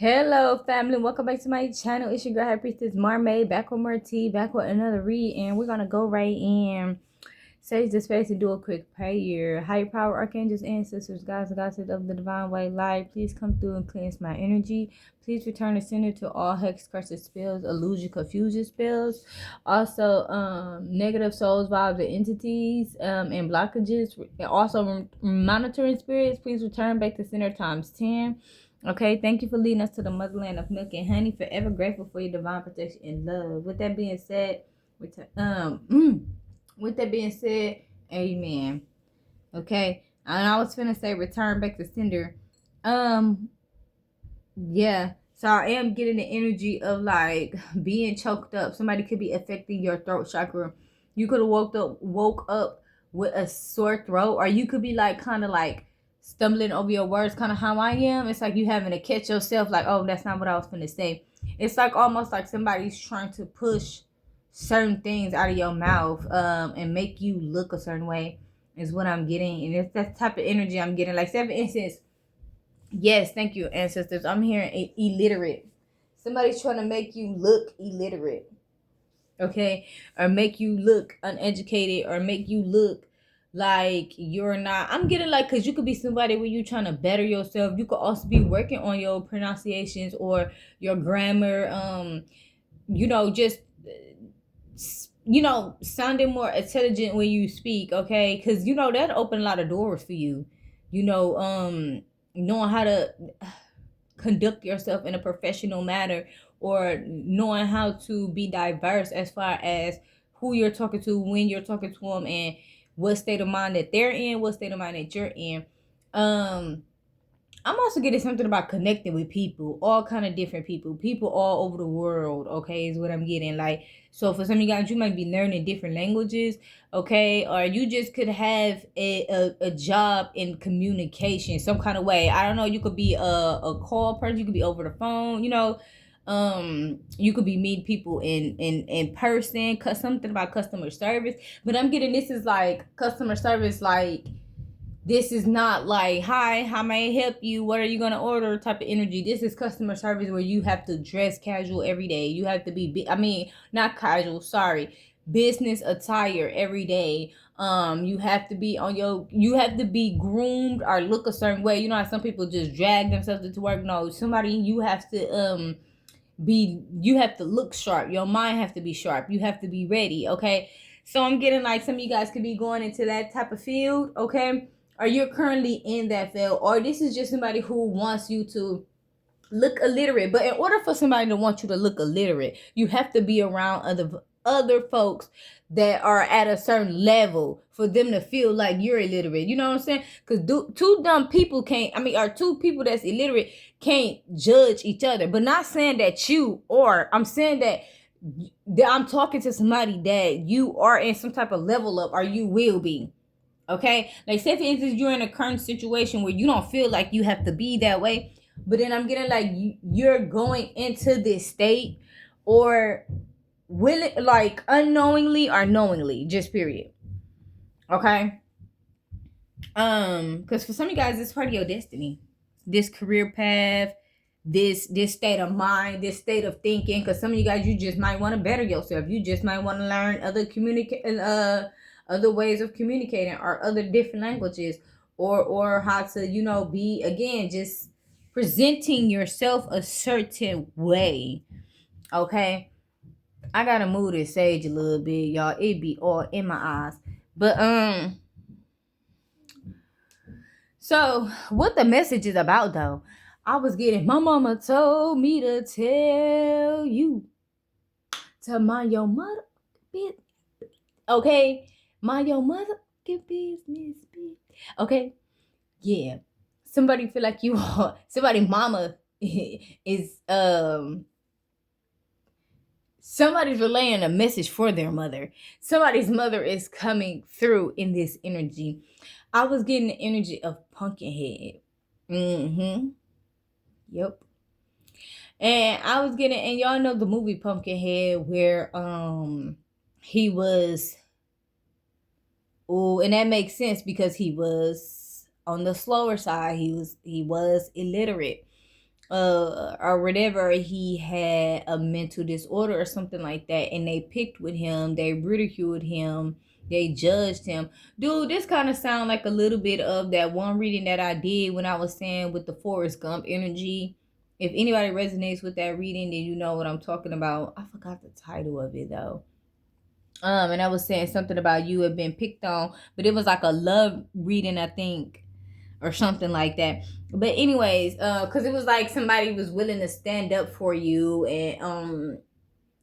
Hello, family. Welcome back to my channel. It's your girl, High Priestess Marmaid, back with more tea, back with another read, and we're gonna go right in. Sage the space and do a quick prayer. Higher power, archangels, ancestors, guides, and goddesses of the divine way light. Please come through and cleanse my energy. Please return the sender to all hex, curses, spells, illusion, confusion spells. Also, negative souls, vibes, and entities, and blockages. And also, monitoring spirits. Please return back to center times 10. Okay, thank you for leading us to the motherland of milk and honey. Forever grateful for your divine protection and love. With that being said, with that being said, amen. Okay, and I was finna say return back to sender. Yeah. So I am getting the energy of like being choked up. Somebody could be affecting your throat chakra. You could have woke up with a sore throat, or you could be like kind of like stumbling over your words, kind of how I am. It's like you having to catch yourself, like, oh, that's not what I was finna say. It's like almost like somebody's trying to push certain things out of your mouth, and make you look a certain way, is what I'm getting. And it's that type of energy I'm getting. Like, say for instance, yes, thank you, ancestors. I'm hearing illiterate. Somebody's trying to make you look illiterate, okay? Or make you look uneducated, or make you look like you're not. I'm getting like, because you could be somebody where you're trying to better yourself. You could also be working on your pronunciations or your grammar. Just sounding more intelligent when you speak, okay? Because that open a lot of doors for you. Knowing how to conduct yourself in a professional manner, or knowing how to be diverse as far as who you're talking to, when you're talking to them, and what state of mind that they're in, what state of mind that you're in. I'm also getting something about connecting with people, all kind of different people all over the world. Okay, is what I'm getting. Like, so for some of you guys, you might be learning different languages. Okay, or you just could have a job in communication, some kind of way. I don't know. You could be a call person. You could be over the phone. You could be meeting people in person. Something about customer service. But I'm getting, this is like customer service, like, this is not like, hi, how may I help you? What are you going to order type of energy. This is customer service where you have to dress casual every day. You have to be, not casual, sorry, business attire every day. You have to be you have to be groomed or look a certain way. You know how some people just drag themselves into work? No, somebody, you have to, you have to look sharp. Your mind have to be sharp. You have to be ready, okay? So I'm getting like some of you guys could be going into that type of field, okay? Or you're currently in that field, or this is just somebody who wants you to look illiterate. But in order for somebody to want you to look illiterate, you have to be around other folks that are at a certain level for them to feel like you're illiterate. You know what I'm saying? Because two dumb people can't, or two people that's illiterate can't judge each other. But not saying that I'm saying that I'm talking to somebody that you are in some type of level up, or you will be. Okay, like, say for instance, you're in a current situation where you don't feel like you have to be that way, but then I'm getting like you're going into this state, or will it, like, unknowingly or knowingly, just period. Okay, because for some of you guys, it's part of your destiny, this career path, this state of mind, this state of thinking. Because some of you guys, you just might want to better yourself. You just might want to learn other ways of communicating, or other different languages, or how to be, again, just presenting yourself a certain way. Okay, I gotta move this sage a little bit, y'all. It be all in my eyes. But so what the message is about, though, I was getting, my mama told me to tell you to mind your mother business. Okay, mind your mother business. Okay, yeah. Somebody feel like you are somebody mama is somebody's relaying a message for their mother. Somebody's mother is coming through in this energy. I was getting the energy of Pumpkinhead. Yep. And I was getting, and y'all know the movie Pumpkinhead, where he was, and that makes sense because he was on the slower side. He was illiterate. or whatever, he had a mental disorder or something like that, and they picked with him, they ridiculed him, they judged him. Dude, this kind of sound like a little bit of that one reading that I did when I was saying with the Forrest Gump energy. If anybody resonates with that reading, then you know what I'm talking about. I forgot the title of it though. And I was saying something about you have been picked on, but it was like a love reading, I think, or something like that. But anyways, because it was like somebody was willing to stand up for you, and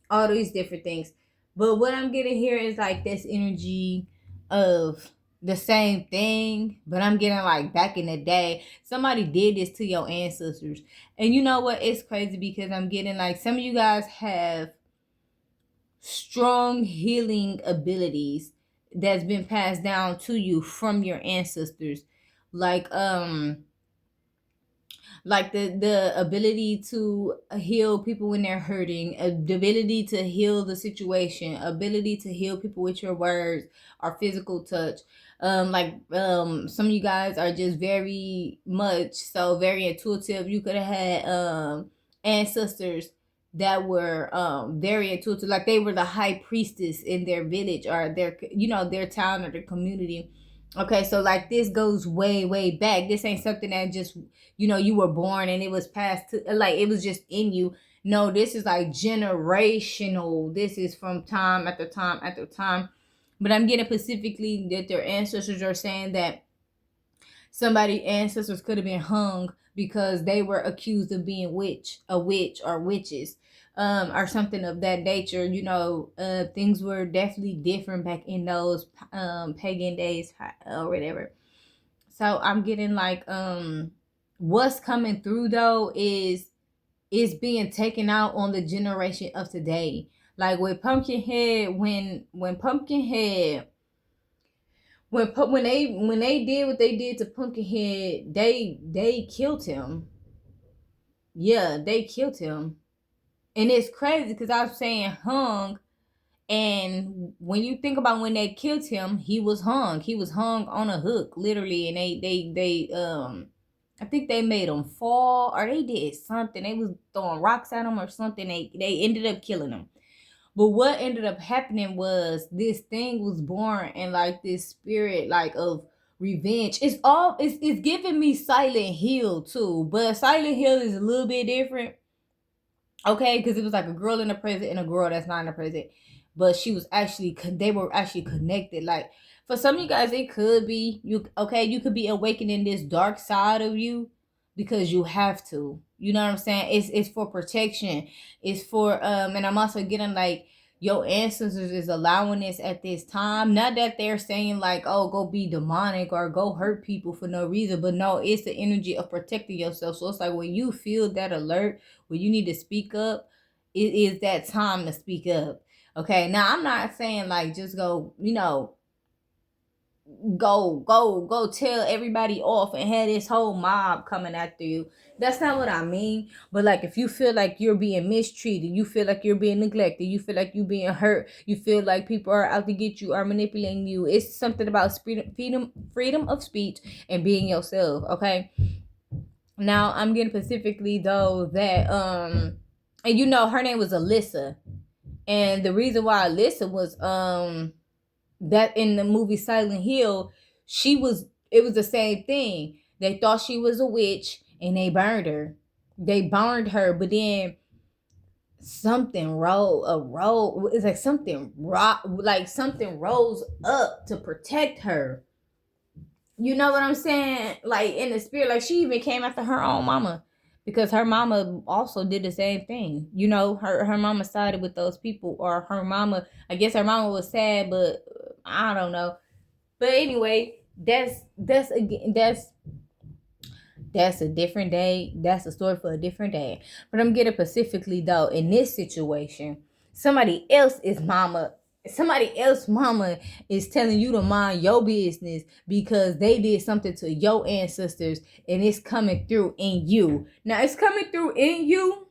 all these different things. But what I'm getting here is like this energy of the same thing, but I'm getting like back in the day, somebody did this to your ancestors. And you know what? It's crazy because I'm getting like some of you guys have strong healing abilities that's been passed down to you from your ancestors. Like the ability to heal people when they're hurting, the ability to heal the situation, ability to heal people with your words or physical touch. Some of you guys are just very much so very intuitive. You could have had ancestors that were very intuitive, like they were the high priestess in their village or their town or their community. Okay, so like this goes way, way back. This ain't something that just you were born and it was passed to, like, it was just in you. No, this is like generational. This is from time after time after time. But I'm getting specifically that their ancestors are saying that somebody ancestors could have been hung because they were accused of being a witch or witches, or something of that nature. Things were definitely different back in those pagan days or whatever. So I'm getting like what's coming through though is being taken out on the generation of today. Like with Pumpkinhead, when Pumpkinhead when they did what they did to Pumpkinhead, they killed him. Yeah, they killed him. And it's crazy because I was saying hung, and when you think about when they killed him, he was hung. He was hung on a hook, literally, and they I think they made him fall, or they did something. They was throwing rocks at him or something. They ended up killing him. But what ended up happening was this thing was born, and like this spirit like of revenge. It's giving me Silent Hill too, but Silent Hill is a little bit different. Okay, because it was like a girl in the present and a girl that's not in the present, but they were actually connected. Like for some of you guys, it could be you. Okay, you could be awakening this dark side of you because you have to. You know what I'm saying? It's for protection. It's for and I'm also getting like your ancestors is allowing this at this time. Not that they're saying like, oh, go be demonic or go hurt people for no reason, but no, it's the energy of protecting yourself. So it's like when you feel that alert, when you need to speak up, it is that time to speak up. Okay, now I'm not saying like just go, go tell everybody off and have this whole mob coming after you. That's not what I mean. But like if you feel like you're being mistreated, you feel like you're being neglected, you feel like you're being hurt, you feel like people are out to get you or manipulating you, it's something about freedom of speech and being yourself. Okay, now I'm getting specifically though that and her name was Alyssa, and the reason why Alyssa was that in the movie Silent Hill, it was the same thing. They thought she was a witch and they burned her. They burned her, but then it's like something rose up to protect her. You know what I'm saying? Like in the spirit, like she even came after her own mama because her mama also did the same thing. Her mama sided with those people, or her mama, I guess her mama was sad, but I don't know. But anyway, that's a different day. That's a story for a different day. But I'm getting specifically though, in this situation, somebody else's mama is telling you to mind your business because they did something to your ancestors, and it's coming through in you. Now it's coming through in you,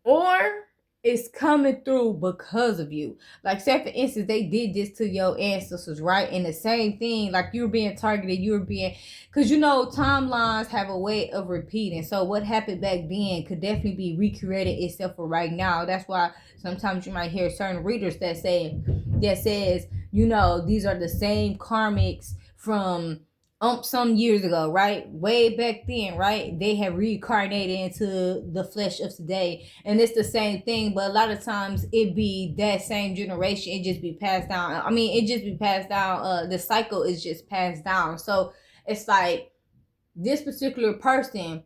or it's coming through because of you. Like, say for instance, they did this to your ancestors, right? And the same thing, like you were being targeted, you were being, because you know, timelines have a way of repeating. So what happened back then could definitely be recreated itself for right now. That's why sometimes you might hear certain readers that says, you know, these are the same karmics from some years ago, right? Way back then, right? They have reincarnated into the flesh of today. And it's the same thing, but a lot of times it be that same generation, it just be passed down. I mean, it just be passed down. The cycle is just passed down. So it's like this particular person,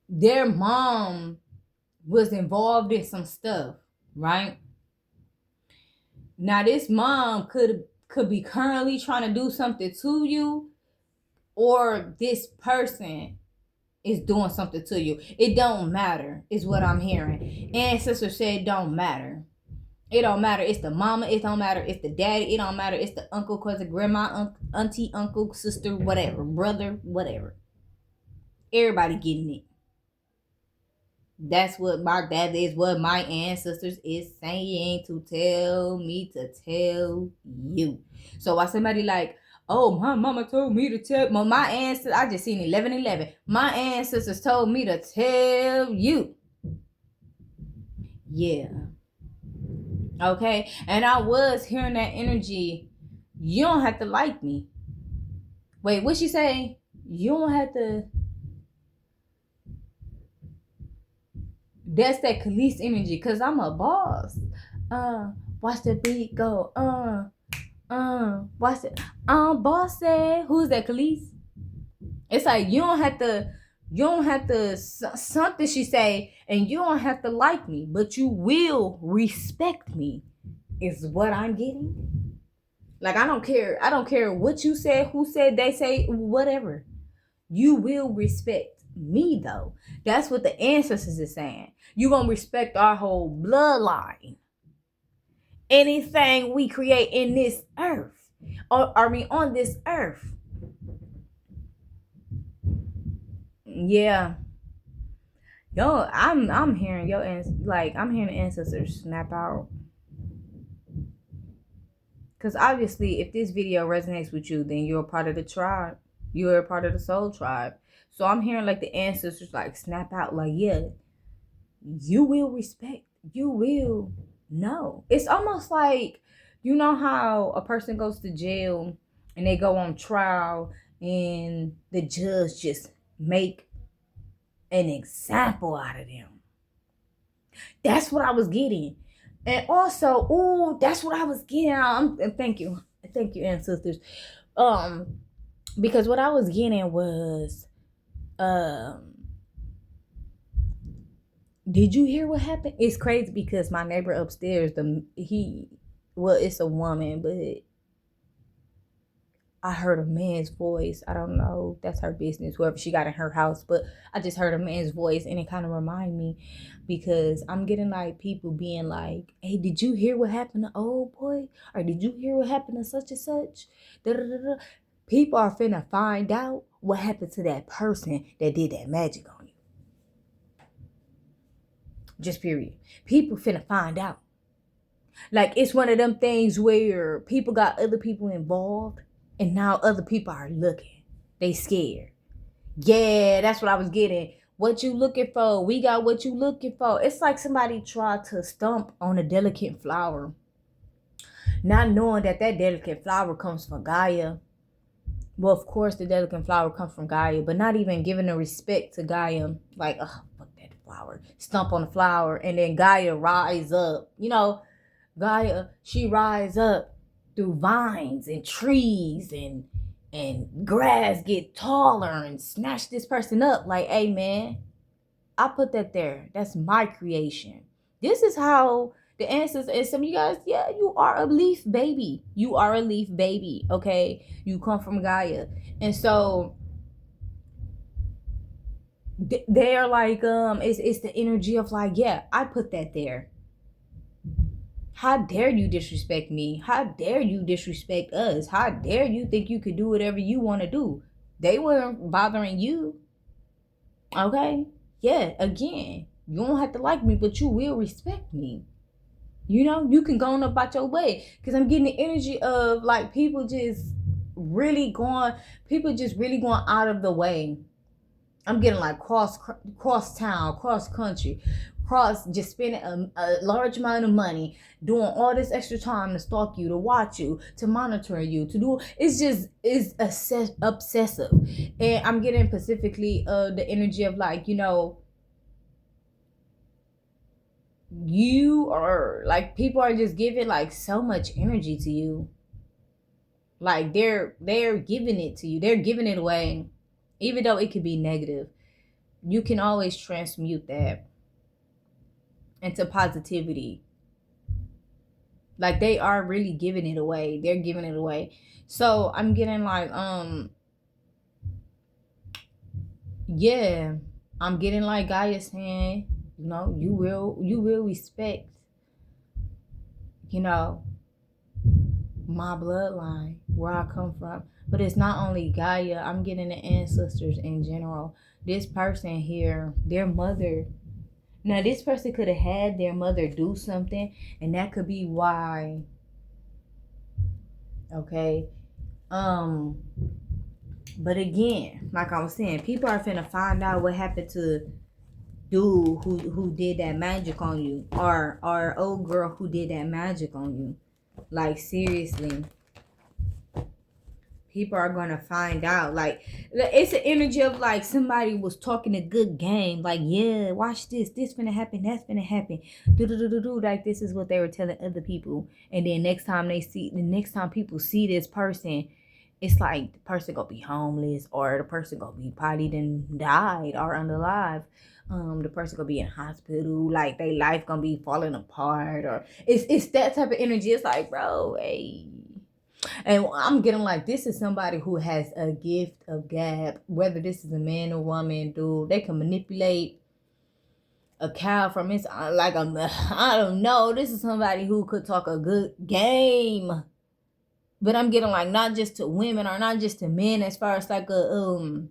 their mom was involved in some stuff, right? Now this mom could be currently trying to do something to you, or this person is doing something to you. It don't matter, is what I'm hearing. Ancestor said it don't matter. It don't matter. It's the mama. It don't matter. It's the daddy. It don't matter. It's the uncle, cousin, grandma, auntie, uncle, sister, whatever, brother, whatever. Everybody getting it. That is what my ancestors is saying to tell me to tell you. So why somebody like, oh, my mama told me to tell my ancestors, I just seen 11:11. My ancestors told me to tell you. Yeah. Okay. And I was hearing that energy. You don't have to like me. Wait, what she say? You don't have to. That's that Khalees energy, cause I'm a boss. Watch the beat go. Watch it. Boss said, who's that, Khalees? It's like you don't have to something she say, and you don't have to like me, but you will respect me. Is what I'm getting. Like I don't care what you said, who said, they say, whatever. You will respect me though. That's what the ancestors is saying. You gonna respect our whole bloodline. Anything we create in this earth, or on this earth. Yeah. Yo, I'm hearing I'm hearing the ancestors snap out. Cause obviously if this video resonates with you, then you're a part of the tribe. You're a part of the soul tribe. So I'm hearing like the ancestors like snap out, like, yeah, you will respect. You will know. It's almost like, you know how a person goes to jail and they go on trial and the judge just make an example out of them. That's what I was getting. And also, that's what I was getting. Thank you, ancestors. Because what I was getting was, did you hear what happened? It's crazy because my neighbor upstairs, it's a woman, but I heard a man's voice. I don't know. That's her business, whoever she got in her house. But I just heard a man's voice, and it kind of reminded me, because I'm getting like people being like, hey, did you hear what happened to old boy? Or did you hear what happened to such and such? Da-da-da-da. People are finna find out what happened to that person that did that magic on you. Just period. People finna find out. Like, it's one of them things where people got other people involved, and now other people are looking. They scared. Yeah, that's what I was getting. What you looking for? We got what you looking for. It's like somebody tried to stomp on a delicate flower, not knowing that delicate flower comes from Gaia. Well, of course, the delicate flower comes from Gaia, but not even giving the respect to Gaia. Like, fuck that flower. Stomp on the flower, and then Gaia rise up. You know, Gaia, she rise up through vines and trees and grass get taller and snatch this person up. Like, hey man, I put that there. That's my creation. This is how the ancestors, and some of you guys, yeah, you are a leaf baby. You are a leaf baby, okay? You come from Gaia. And so they're like, it's the energy of like, yeah, I put that there. How dare you disrespect me? How dare you disrespect us? How dare you think you could do whatever you want to do? They weren't bothering you. Okay? Yeah, again. You don't have to like me, but you will respect me. You know, you can go on about your way. Because I'm getting the energy of like people just really going out of the way. I'm getting like cross town, cross country, cross just spending a large amount of money, doing all this extra time to stalk you, to watch you, to monitor you, to do. It's obsessive, and I'm getting specifically the energy of like, you know, you are like, people are just giving like so much energy to you. Like they're giving it to you. They're giving it away. Even though it could be negative, you can always transmute that into positivity. Like they are really giving it away. They're giving it away. So I'm getting like, yeah, I'm getting like Gaia saying, you know, you will respect, you know, my bloodline, where I come from. But it's not only Gaia, I'm getting the ancestors in general. This person here, their mother. Now, this person could have had their mother do something, and that could be why. Okay. But again, like I was saying, people are finna find out what happened to dude who did that magic on you, or old girl who did that magic on you. Like seriously, people are gonna find out. Like it's an energy of like somebody was talking a good game. Like, yeah, watch this. This finna happen. That's finna happen. Do do do do do. Like this is what they were telling other people. And then next time people see this person, it's like the person gonna be homeless, or the person gonna be probably then died or unalive. The person gonna be in hospital, like their life gonna be falling apart, or it's that type of energy. It's like, bro, hey. And I'm getting like, this is somebody who has a gift of gab, whether this is a man or woman, dude. They can manipulate a cow from its like I don't know. This is somebody who could talk a good game. But I'm getting like not just to women or not just to men, as far as like a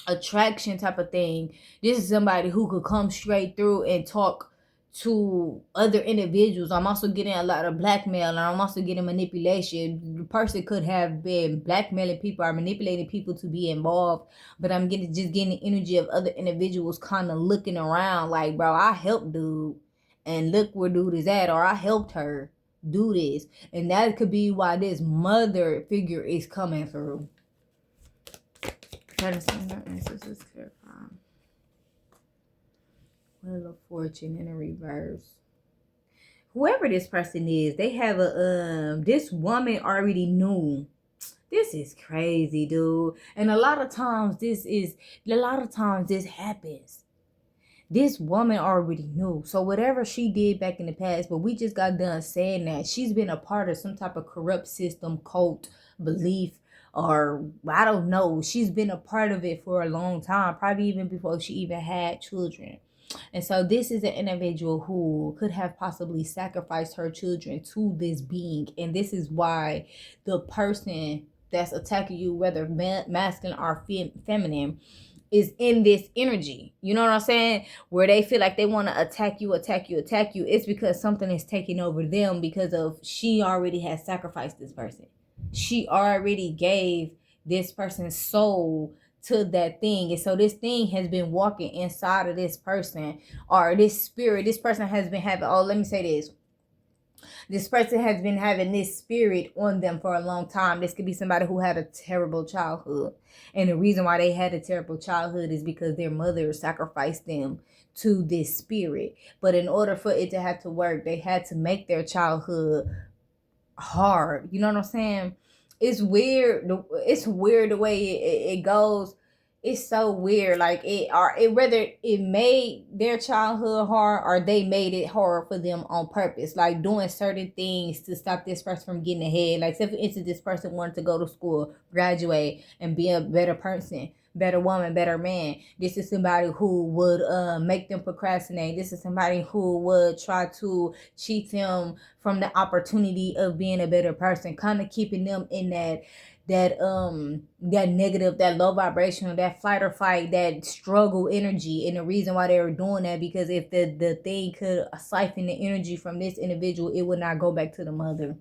attraction type of thing. This is somebody who could come straight through and talk to other individuals. I'm also getting a lot of blackmail, and I'm also getting manipulation. The person could have been blackmailing people or manipulating people to be involved, but I'm getting the energy of other individuals kind of looking around like, bro, I helped dude, and look where dude is at, or I helped her do this. And that could be why this mother figure is coming through. Wheel of Fortune in a reverse. Whoever this person is, they have this woman already knew. This is crazy, dude. And a lot of times this happens. This woman already knew. So whatever she did back in the past, but we just got done saying that she's been a part of some type of corrupt system, cult, belief, or I don't know. She's been a part of it for a long time, probably even before she even had children. And so this is an individual who could have possibly sacrificed her children to this being. And this is why the person that's attacking you, whether masculine or feminine, is in this energy. You know what I'm saying? Where they feel like they want to attack you. It's because something is taking over them, because of she already has sacrificed this person. She already gave this person's soul to that thing. And so this thing has been walking inside of this person, or this spirit. This person has been having, let me say this person has been having this spirit on them for a long time. This could be somebody who had a terrible childhood. And the reason why they had a terrible childhood is because their mother sacrificed them to this spirit. But in order for it to have to work, they had to make their childhood hard. You know what I'm saying? It's weird. It's weird the way it goes. It's so weird. Like it whether it made their childhood hard, or they made it hard for them on purpose. Like doing certain things to stop this person from getting ahead. Like say for instance, this person wanted to go to school, graduate, and be a better person. better woman, better man. This is somebody who would make them procrastinate. This is somebody who would try to cheat them from the opportunity of being a better person, kind of keeping them in that negative, that low vibrational, that fight or fight, that struggle energy. And the reason why they were doing that, because if the thing could siphon the energy from this individual, it would not go back to the mother.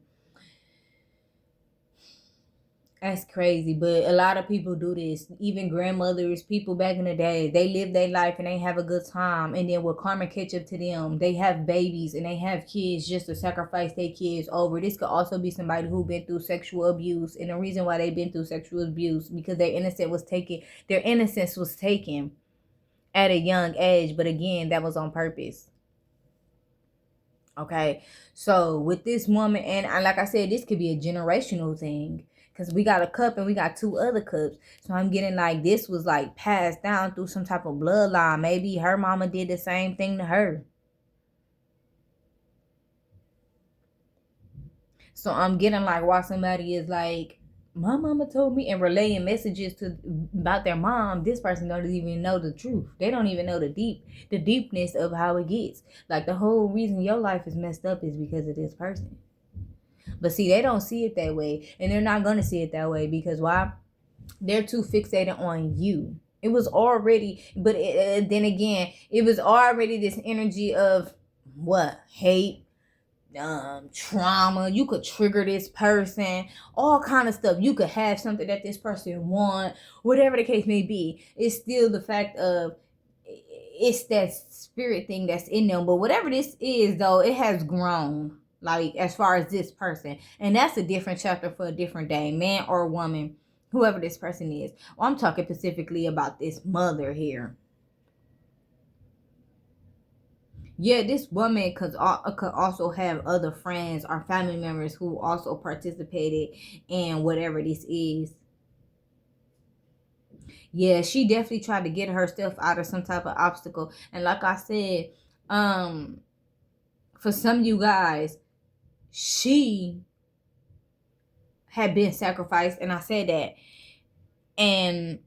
That's crazy, but a lot of people do this. Even grandmothers, people back in the day, they live their life and they have a good time. And then when karma catch up to them, they have babies and they have kids just to sacrifice their kids over. This could also be somebody who been through sexual abuse. And the reason why they've been through sexual abuse, because their innocence was taken at a young age. But again, that was on purpose. Okay, so with this woman, and like I said, this could be a generational thing. Because we got a cup and we got two other cups. So I'm getting like this was like passed down through some type of bloodline. Maybe her mama did the same thing to her. So I'm getting like why somebody is like, my mama told me, and relaying messages to about their mom. This person don't even know the truth. They don't even know the deepness of how it gets. Like the whole reason your life is messed up is because of this person. But see, they don't see it that way. And they're not going to see it that way because why? They're too fixated on you. It was already, but then again, it was already this energy of what? Hate, trauma. You could trigger this person, all kind of stuff. You could have something that this person want, whatever the case may be. It's still the fact of it's that spirit thing that's in them. But whatever this is, though, it has grown. Like as far as this person, and that's a different chapter for a different day, man or woman, whoever this person is. Well, I'm talking specifically about this mother here. Yeah, this woman could also have other friends or family members who also participated in whatever this is. Yeah, she definitely tried to get herself out of some type of obstacle. And like I said, for some of you guys, she had been sacrificed, and I said that. And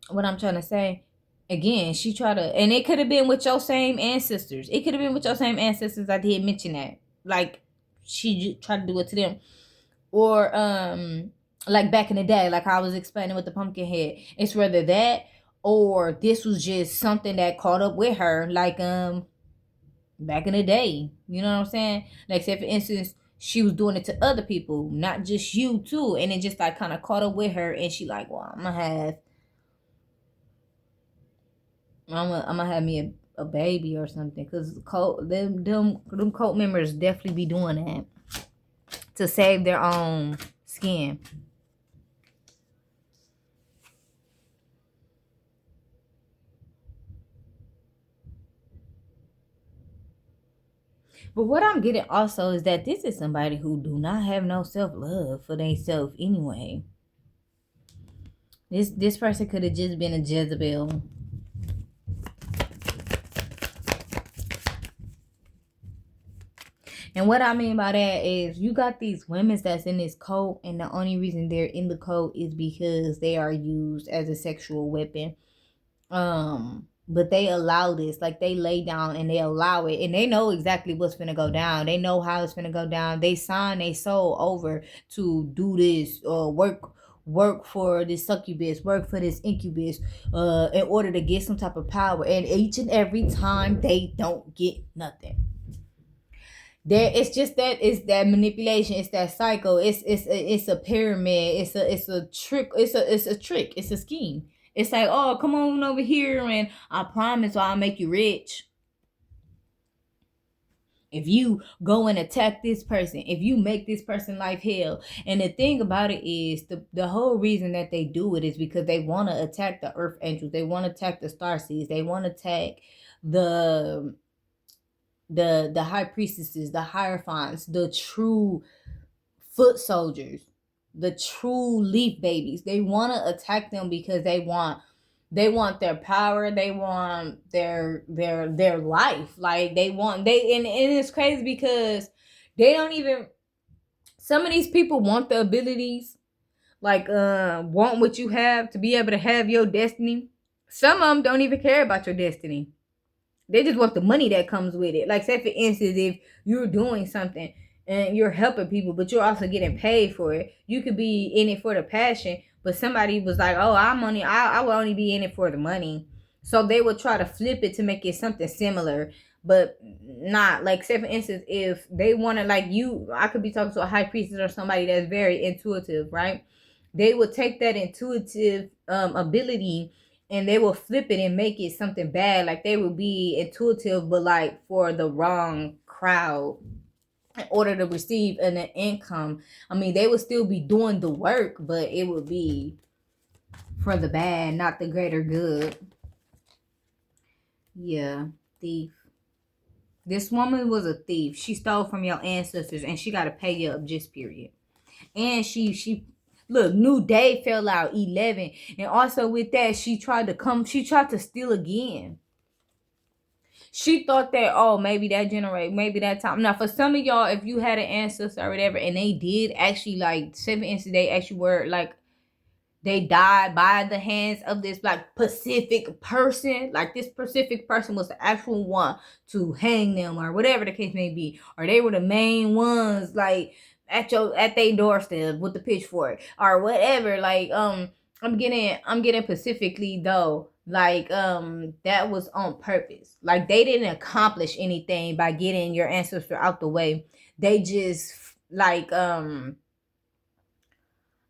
what I'm trying to say, again, she tried to, and it could have been with your same ancestors. It could have been with your same ancestors. I did mention that. Like, she tried to do it to them. Or, like back in the day, like I was explaining with the pumpkin head. It's whether that or this was just something that caught up with her. Like, back in the day. You know what I'm saying? Like, say for instance, she was doing it to other people, not just you too. And it just like kind of caught up with her, and she like, well, I'm gonna have me a baby or something. Cause them cult members definitely be doing that to save their own skin. But what I'm getting also is that this is somebody who do not have no self-love for themselves anyway. This person could have just been a Jezebel. And what I mean by that is you got these women that's in this cult, and the only reason they're in the cult is because they are used as a sexual weapon. But they allow this, like they lay down and they allow it, and they know exactly what's gonna go down. They know how it's gonna go down. They sign their soul over to do this, work for this succubus, work for this incubus, in order to get some type of power. And each and every time they don't get nothing. It's just that it's that manipulation, it's that cycle, it's a pyramid, it's a trick, it's a trick, it's a scheme. It's like, oh, come on over here and I promise I'll make you rich. If you go and attack this person, if you make this person life hell. And the thing about it is the whole reason that they do it is because they want to attack the earth angels. They want to attack the star seeds. They want to attack the high priestesses, the hierophants, the true foot soldiers, the true leaf babies. They want to attack them because they want their power, they want their life. Like and it's crazy because they don't even, some of these people want the abilities, like want what you have to be able to have your destiny. Some of them don't even care about your destiny. They just want the money that comes with it. Like, say for instance, if you're doing something and you're helping people, but you're also getting paid for it, you could be in it for the passion. But somebody was like, "Oh, I will only be in it for the money." So they would try to flip it to make it something similar, but not like, say for instance, if they wanted, like, you, I could be talking to a high priestess or somebody that's very intuitive, right? They would take that intuitive ability and they will flip it and make it something bad. Like, they will be intuitive, but like for the wrong crowd in order to receive an income. I mean, they would still be doing the work, but it would be for the bad, not the greater good. Yeah, thief. This woman was a thief. She stole from your ancestors and she got to pay you up, just period. And she look, New Day fell out 11. And also with that, she tried to steal again. She thought that, oh, maybe that time. Now, for some of y'all, if you had an ancestor or whatever, and they did actually, like, 7 instances, they actually were, like, they died by the hands of this, like, Pacific person. Like, this Pacific person was the actual one to hang them, or whatever the case may be. Or they were the main ones, like, at their doorstep with the pitchfork, or whatever. Like, I'm getting specifically though, like, that was on purpose. Like, they didn't accomplish anything by getting your ancestor out the way. They just, like,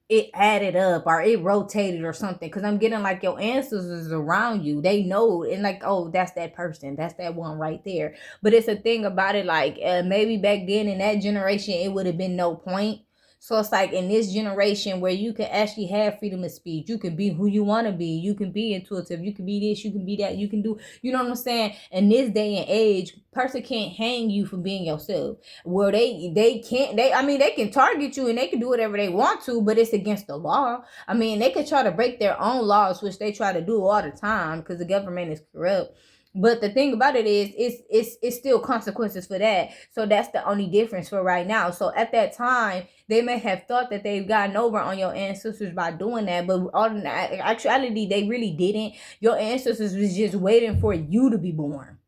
it added up or it rotated or something, because I'm getting like your ancestors around you, they know, and like, oh, that's that person, that's that one right there. But it's a thing about it, like, maybe back then in that generation it would have been no point. So it's like in this generation where you can actually have freedom of speech, you can be who you want to be, you can be intuitive, you can be this, you can be that, you can do, you know what I'm saying? In this day and age, person can't hang you for being yourself. Well, they can't, I mean, they can target you and they can do whatever they want to, but it's against the law. I mean, they could try to break their own laws, which they try to do all the time because the government is corrupt. But the thing about it is, it's still consequences for that. So that's the only difference for right now. So at that time, they may have thought that they've gotten over on your ancestors by doing that, but in actuality, they really didn't. Your ancestors was just waiting for you to be born.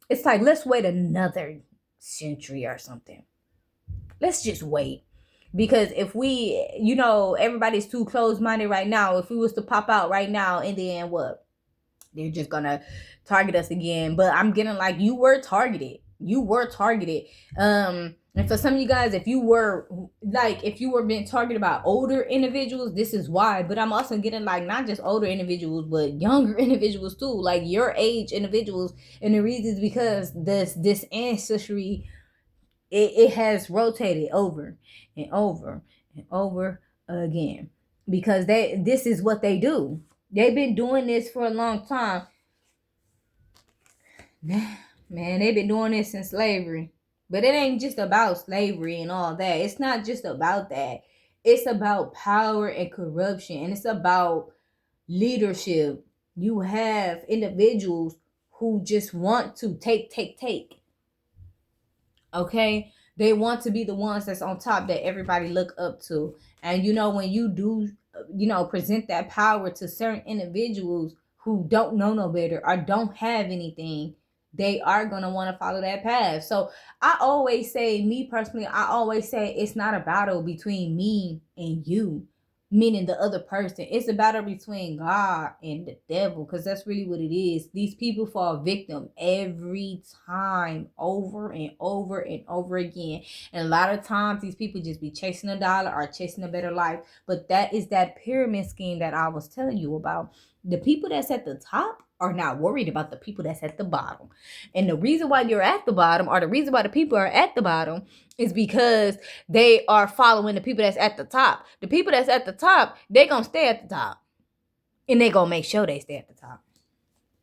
It's like, let's wait another century or something. Let's just wait. Because if we, everybody's too closed-minded right now. If we was to pop out right now, and then what? They're just gonna target us again. But I'm getting like, you were targeted. And for some of you guys, if you were being targeted by older individuals, this is why. But I'm also getting like, not just older individuals, but younger individuals too, like your age individuals. And the reason is because this ancestry, it has rotated over and over and over again, because this is what they do. They've been doing this for a long time. Man, they've been doing this since slavery. But it ain't just about slavery and all that. It's not just about that. It's about power and corruption. And it's about leadership. You have individuals who just want to take. Okay? They want to be the ones that's on top that everybody look up to. And when you do, present that power to certain individuals who don't know no better or don't have anything, they are going to want to follow that path. So I always say, me personally, it's not a battle between me and you, meaning the other person. It's a battle between God and the devil, because that's really what it is. These people fall victim every time, over and over and over again. And a lot of times these people just be chasing a dollar or chasing a better life. But that is that pyramid scheme that I was telling you about. The people that's at the top are not worried about the people that's at the bottom. And the reason why you're at the bottom, or the reason why the people are at the bottom, is because they are following the people that's at the top. The people that's at the top, they gonna stay at the top. And they gonna make sure they stay at the top.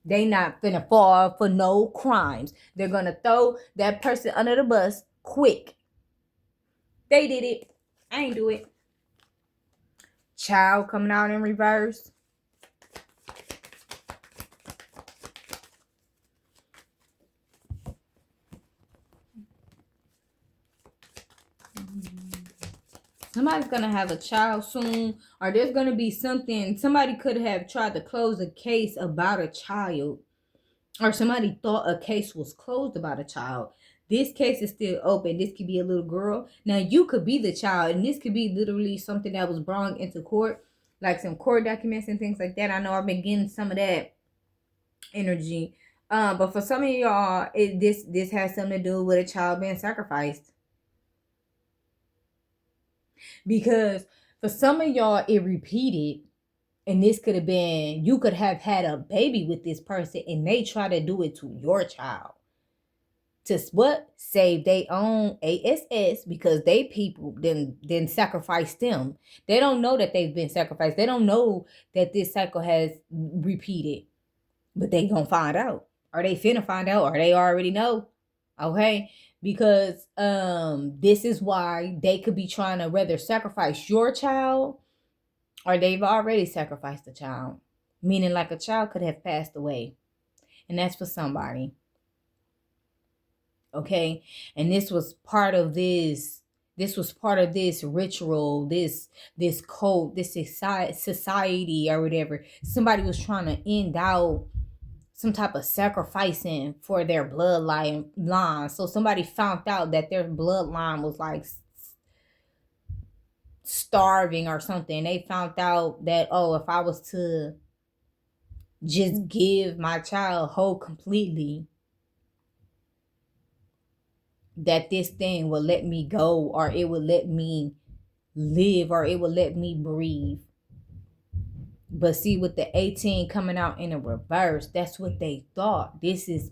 They not finna fall for no crimes. They're gonna throw that person under the bus quick. They did it. I ain't do it. Child coming out in reverse. Somebody's gonna have a child soon, or there's gonna be something. Somebody could have tried to close a case about a child, or somebody thought a case was closed about a child. This case is still open. This could be a little girl. Now you could be the child, and this could be literally something that was brought into court, like some court documents and things like that. I know I've been getting some of that energy. But for some of y'all, this has something to do with a child being sacrificed. Because for some of y'all, it repeated. And this could have been, you could have had a baby with this person and they try to do it to your child. To what? Save their own ass, because they people then sacrifice them. They don't know that they've been sacrificed. They don't know that this cycle has repeated. But they gonna find out. Or they finna find out. Or they already know. Okay? Because this is why they could be trying to rather sacrifice your child, or they've already sacrificed a child. Meaning like a child could have passed away. And that's for somebody. Okay? And this was part of this ritual, this cult, this society or whatever. Somebody was trying to end out some type of sacrificing for their bloodline. So somebody found out that their bloodline was like starving or something. They found out that, oh, if I was to just give my child whole completely, that this thing will let me go, or it will let me live, or it will let me breathe. But see, with the 18 coming out in a reverse, that's what they thought. This is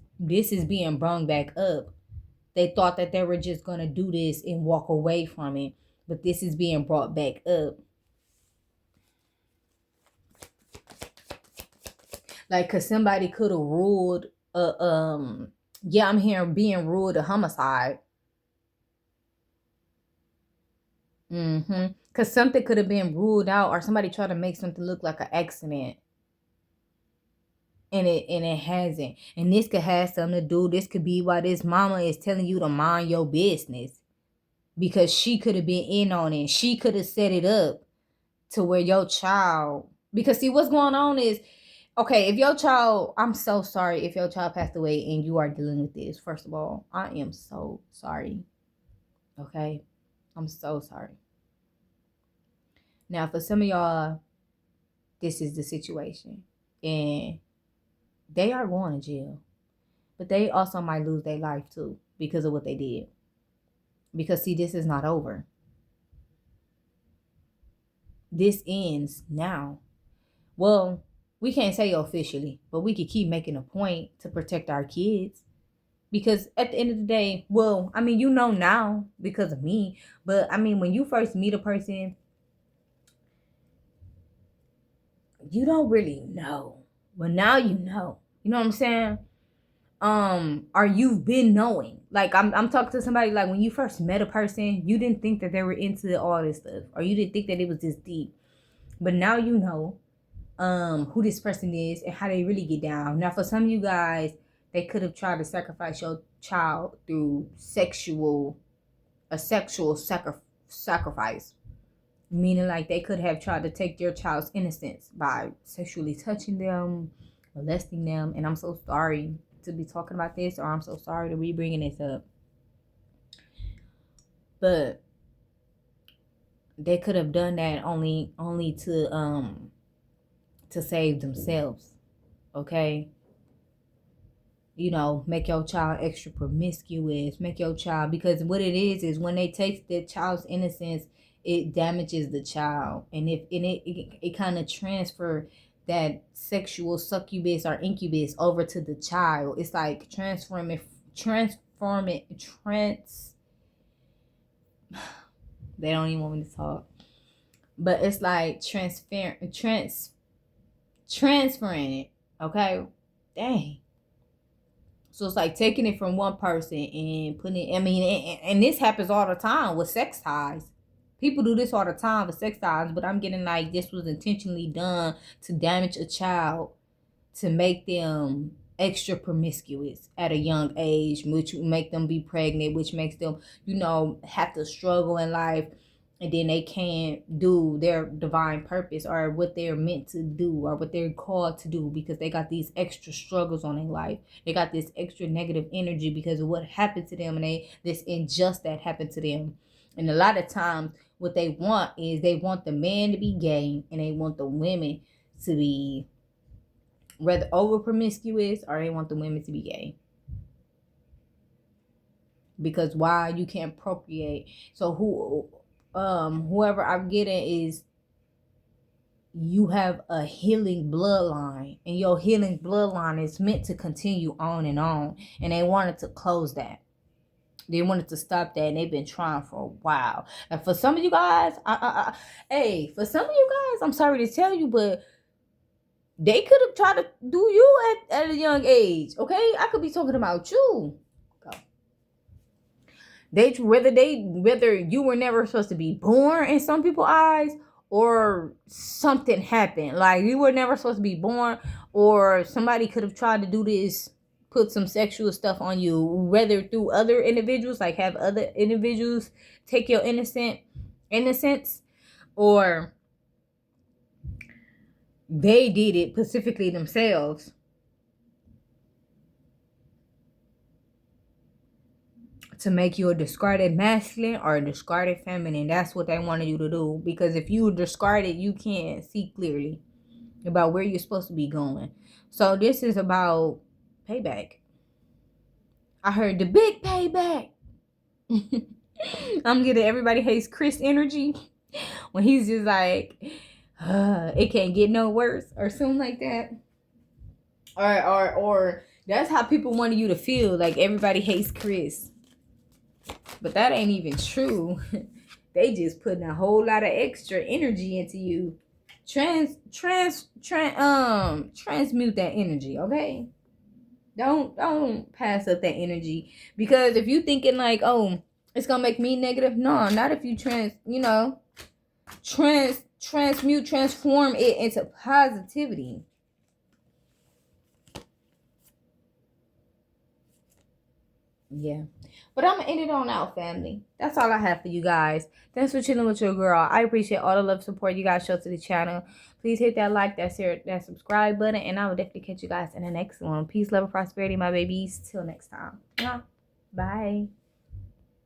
being brung back up. They thought that they were just gonna do this and walk away from it, but this is being brought back up. Like, cause somebody could have ruled I'm here being ruled a homicide. Cause something could have been ruled out, or somebody tried to make something look like an accident. And it hasn't. And this could have something to do. This could be why this mama is telling you to mind your business. Because she could have been in on it. She could have set it up to where your child, because see what's going on is, okay, if your child, I'm so sorry if your child passed away and you are dealing with this. First of all, I am so sorry. Okay? I'm so sorry. Now, for some of y'all, this is the situation. And they are going to jail. But they also might lose their life too because of what they did. Because, see, this is not over. This ends now. Well, we can't say officially, but we could keep making a point to protect our kids. Because at the end of the day, well, I mean, you know now because of me. But, I mean, when you first meet a person, you don't really know. Well, now you know. You know what I'm saying? Or you've been knowing. Like, I'm talking to somebody, like, when you first met a person, you didn't think that they were into all this stuff. Or you didn't think that it was this deep. But now you know who this person is and how they really get down. Now, for some of you guys, they could have tried to sacrifice your child through sexual sacrifice. Meaning, like, they could have tried to take your child's innocence by sexually touching them, molesting them. And I'm so sorry to be talking about this, or I'm so sorry to be bringing this up. But they could have done that only to save themselves. Okay? You know, make your child extra promiscuous, make your child, because what it is when they take the child's innocence, it damages the child. And it kind of transfer that sexual succubus or incubus over to the child. It's like transform it. They don't even want me to talk. But it's like transferring it. Okay? Dang. So it's like taking it from one person and putting it, I mean, and this happens all the time with sex ties. People do this all the time with sex ties, but I'm getting like this was intentionally done to damage a child, to make them extra promiscuous at a young age, which make them be pregnant, which makes them, have to struggle in life. and then they can't do their divine purpose or what they're meant to do or what they're called to do because they got these extra struggles on their life. They got this extra negative energy because of what happened to them, and this unjust that happened to them. And a lot of times what they want is they want the man to be gay, and they want the women to be rather over promiscuous, or they want the women to be gay. Because why? You can't procreate. So whoever I'm getting is, you have a healing bloodline, and your healing bloodline is meant to continue on, and they wanted to close that. They wanted to stop that, and they've been trying for a while. And for some of you guys, for some of you guys, I'm sorry to tell you, but they could have tried to do you at a young age. Okay, I could be talking about you. Whether you were never supposed to be born in some people's eyes, or something happened, like you were never supposed to be born, or somebody could have tried to do this, put some sexual stuff on you, whether through other individuals, like have other individuals take your innocence, or they did it specifically themselves. To make you a discarded masculine or a discarded feminine. That's what they wanted you to do. Because if you discarded, you can't see clearly about where you're supposed to be going. So this is about payback. I heard the big payback. I'm getting Everybody Hates Chris energy when he's just like, it can't get no worse, or something like that. Or that's how people wanted you to feel, like everybody hates Chris. But that ain't even true. They just putting a whole lot of extra energy into you. Transmute that energy, okay? Don't pass up that energy. Because if you thinking like, oh, it's gonna make me negative, no, not if you transform it into positivity. Yeah. But I'm going to end it on out, family. That's all I have for you guys. Thanks for chilling with your girl. I appreciate all the love support you guys show to the channel. Please hit that like, that subscribe button. And I will definitely catch you guys in the next one. Peace, love, and prosperity, my babies. Till next time. Bye.